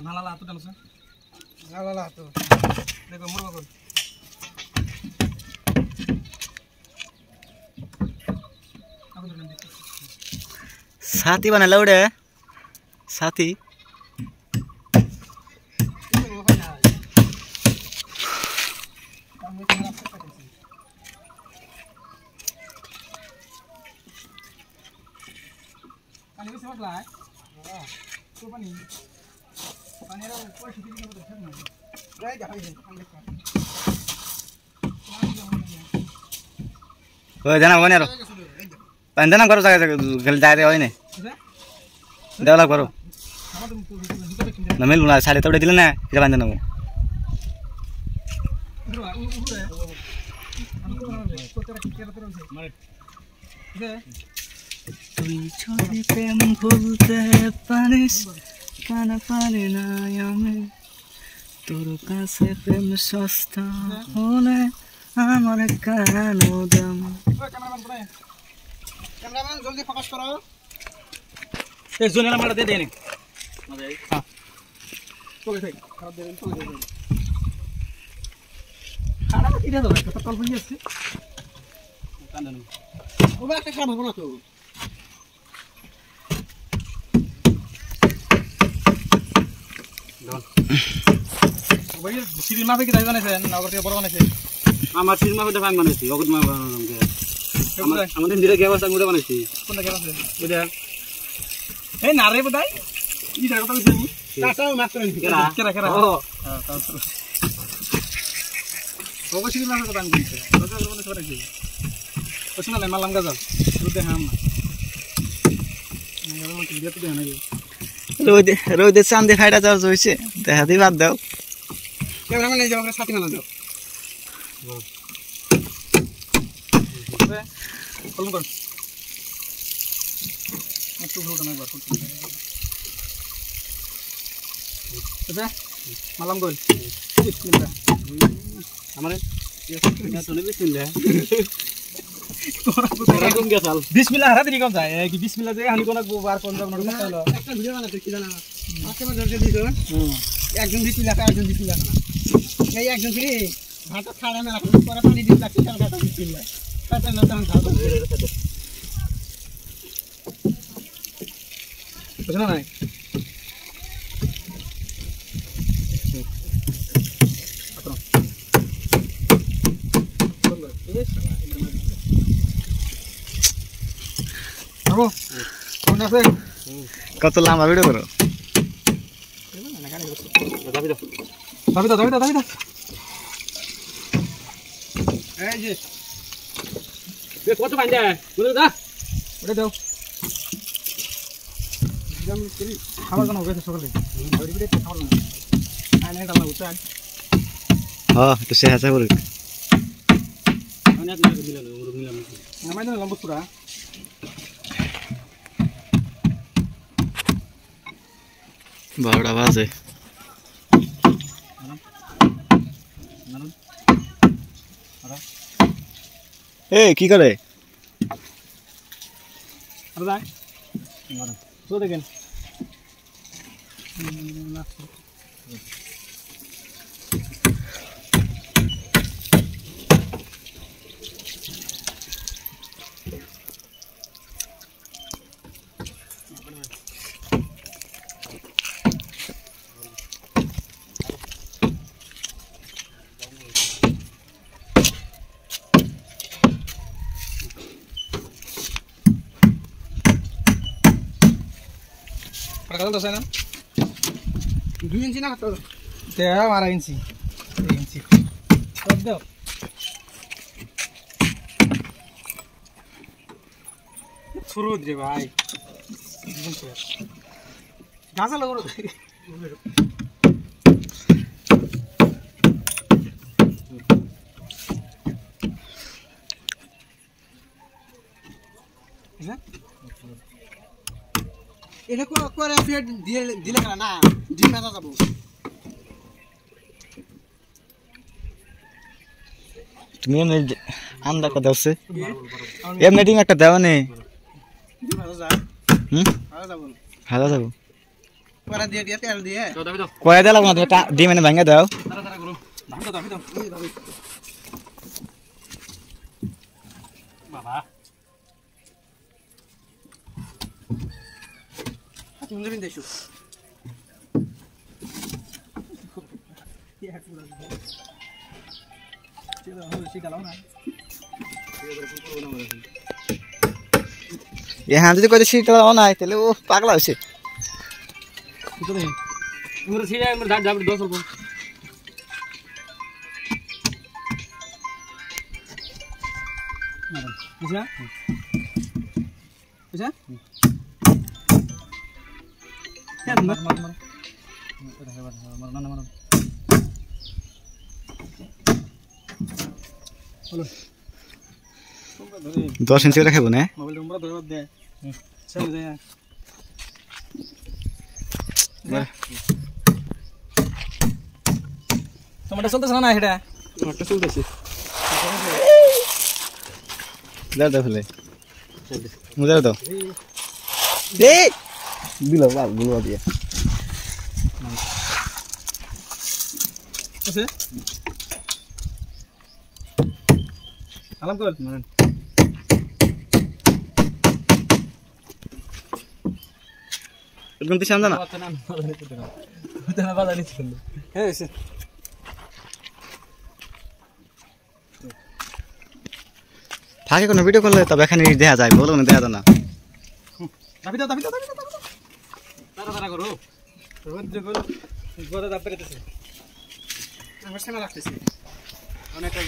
নালালা হাতু টানছ নালালা হাতু দেখো মুরগা কর साथी बनाला उडे साथी पानी को समझ ला है तो पानी पानी रा ऊपर छिटी के तो छन गए जा है हम देखो ओए जना बने रो पंदना करो जाके गल जाए होय ने देवला करो न मिल ना साले तबडे दिले ना के पंदना তুই যদি প্রেম ভুলতে পারিস কেন পারি না আমি তোর কাছে প্রেম সস্তা হলে আমার কেন দাম कैमरामैन जल्दी फोकस करो एक जोन वाला दे देने हां तो भाई खराब दे तो खाना तो किधर दो तो कल बनी আছে কান্দন ও বা একটা খারাপ হবে না তো ও ভাই সিরিজ মাপে কি দাই বানাইছেন নগর থেকে বড় বানাইছে আমার সিরিজ মাপে দাই বানাইছি অগত মা বানাইছি আমাদের দিলে কে বাসা মুড়ে বানাইছি কোনটা কে আছে বুঝা এই না রে বদাই ই জায়গা তো দিছি কাটাও মাছ করে কেরা কেরা ও হ্যাঁ তারপর ওগো সিরিজ মাপে দাম দিছে ওটা মানে সরে কি ওসনা না মালাম গাজা রুদে হাম না গাজা মত ভিডিও তো দেনা কি রোদে চাঁদে ফাইটা চার্জ হইছে দেখা দি বাদ দাও ক্যামেরাম্যান এই যাও আমরা সাথে না দাও কলম কর একটু ভুলটা না একবার আচ্ছা মালাম গোল বিসমিল্লাহ আমারে এটা তো বিসমিল্লাহ তোরা কোন গেছাল বিসমিল্লাহ হারা দিই কম যায় কি বিসমিল্লাহ যে হানি কোন বার কোন যাব না হলো একটা ভিডিও বানাতে কি জানা আজকে আমার ধরতে দিছো একজন বিসমিল্লাহ একজন বিসমিল্লাহ না এই একজন ফ্রি ভাত খাড়া না রাখো পরে পানি দিই লাগছে কাল কাটা বিসমিল্লাহ কাটা না দান খাও বুঝনা নাই Bro, কোন আছে কত লম্বা ভিডিও করো দাবি দাও এই যে এ কত পানি দেয় বলে দাও ওটা দাও জাম করি খাবার কেন হবে সকালে ওই ভিডিও তো খাওয়া না আনে ডালা উঠান হ্যাঁ তো সে হাসা করে অনেক দিন দিলাম মিলাম আমায় না লম্বা পুরা বারোটা বাজে এ কি করে তো দেখেন Perkataan dosa na? 2 inci na kato. Kaya 12 inci. 3 inci. Sedap. Surut je bhai. Gaza lago. Is এটা করে ফেড দিলে না ডিম ভাজা যাব তুমি আন্দা কথা আছে এমনি ডিম একটা দাও নে ডিম ভাজা যায় হুম ভাজা যাব ভাজা যাব পরা দিয়ে দিয়ে তেল দিয়ে কয়ে দিলাম না তুমি ডিম এনে ভেঙে দাও তাড়াতাড়ি করো দাবি দাও বাবা তুমি যাবেন দেশো यहाँ যদি কইতে শীত নাই তাহলে ও পাগলা হইছে মোর সিরা মোর ধার ধার 10 রকম বুঝা বুঝা কেন মার মার মার না মার হলো 10 ইঞ্চি করে খাবো না মোবাইল নম্বর ধরে দে চল যা টমেটো চলতেছ না এটা টমেটো চলতেছে দাও দাও ফেলে মুজা দাও এ দিলো বাল গুলো দিয়ে আছে আলাম কর মারেন একদম তো সামনে না না বাধা নিচ্ছি হ্যাঁ ফাঁকে কোনো ভিডিও করলে তবে এখানে দেখা যায় বলো না দেখা যায় না দাবি দাও তাড়াতাড়ি করো রোজ যখন গদা দাব পেরেছে আমার সামনে রাখতেছি অনেকটা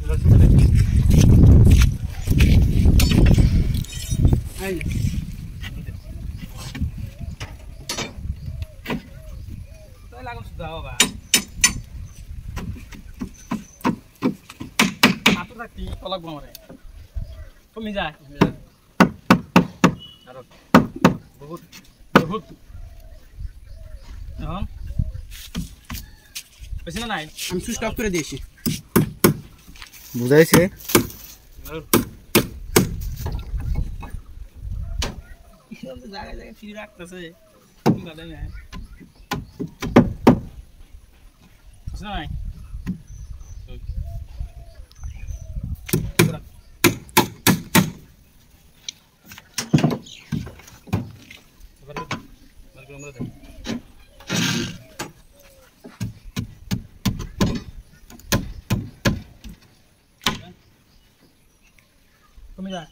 রসুন এই তাই লাগুন দাও বাবা আপু রাখতি কলক বমরে কমি যায় আর বহুত বহুত এখন বেশি না নাই আমি সুইচ অফ করে দিয়েছি বুঝাইছে জায়গায় জায়গায় ফ্রি রাখতেছে ভালো না বেশি না নাই কমে যায়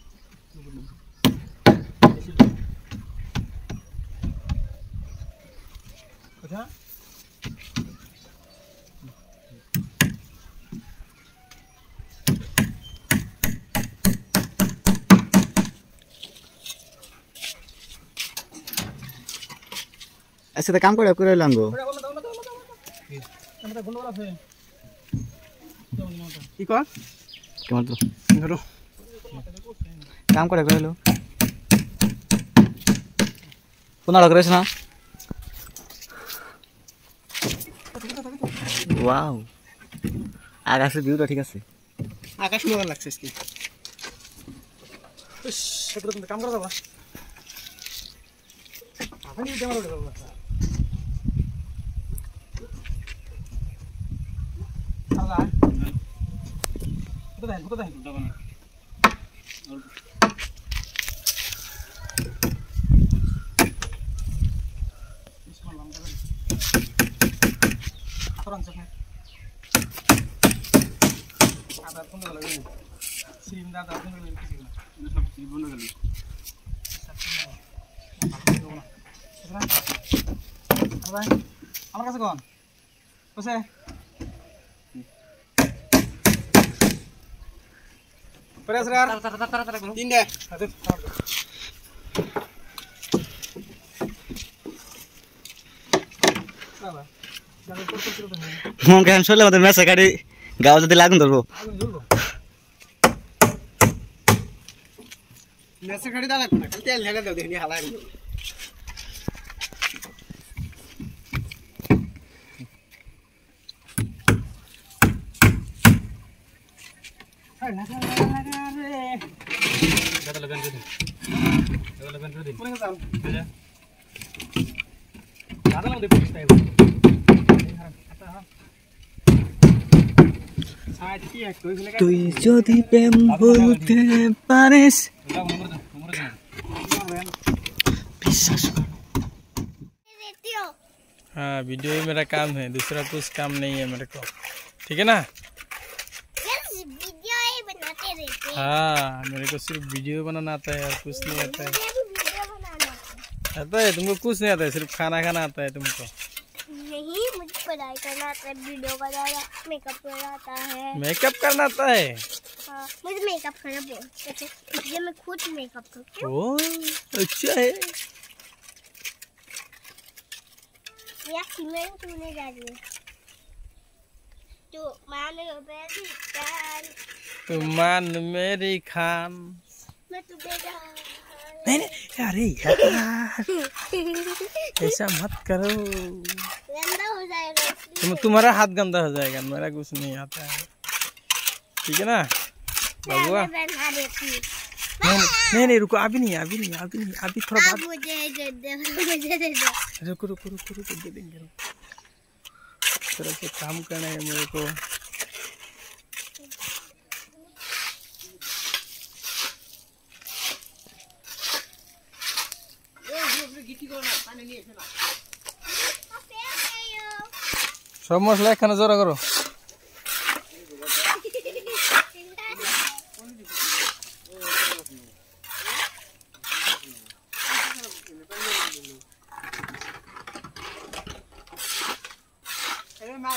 কথা আচ্ছা তো কাম করে লইলাম গো কি কর কেমন তো ধরো কাম করে লো কোনা করেছ না ওয়াও আকাশের ভিউটা ঠিক আছে আকাশ মজা লাগছে আজকে কাম করা যাবা আপনি ক্যামেরা উঠে যাবো কোথায় আমার কাছে কোন বসে তিনটে মন কেন শুনলে আমাদের মেসে গাড়ি গাও যদি লাগুন ধরবো মেসে গাড়ি দাঁড়াক না তেল ঢেলে দাও দেখি হালাই তুই যদি প্রেম বলতে পারিস বিশ্বাস कर। हाँ वीडियो ही मेरा काम है, दूसरा कुछ काम नहीं है मेरे को, ठीक है ना। वीडियो ही बनाते रहते हैं। हाँ मेरे को सिर्फ वीडियो बनाना आता है और कुछ नहीं आता है। आता है तुमको? कुछ नहीं आता है, सिर्फ खाना खाना आता है तुमको। नहीं, मुझे पढ़ाई करना आता है, वीडियो बनाना, मेकअप करना आता है। मेकअप करना आता है? हाँ, मुझे मेकअप करना बहुत अच्छा है, इसलिए मैं खुद मेकअप करती हूँ। ओह अच्छा है। या सीमेंट तूने जा रही है तो मान मेरी जान, तू मान मेरी खान। मैं तुझे जान। नहीं नहीं अरे यार ऐसा मत करो, गंदा हो जाएगा इसलिए। तुम्हारा हाथ गंदा हो जाएगा, मेरा कुछ नहीं आता है, ठीक है ना बाबुआ। मैं बना देती हूँ। नहीं नहीं रुको, अभी नहीं अभी नहीं अभी नहीं, अभी थोड़ा आप बाद। मुझे दे दो, मुझे दे दो। रुको रुको रुको रुको दे देंगे, थोड़ा सा काम करना है मेरे को। सब मसला खाना जरा करो। अरे माँ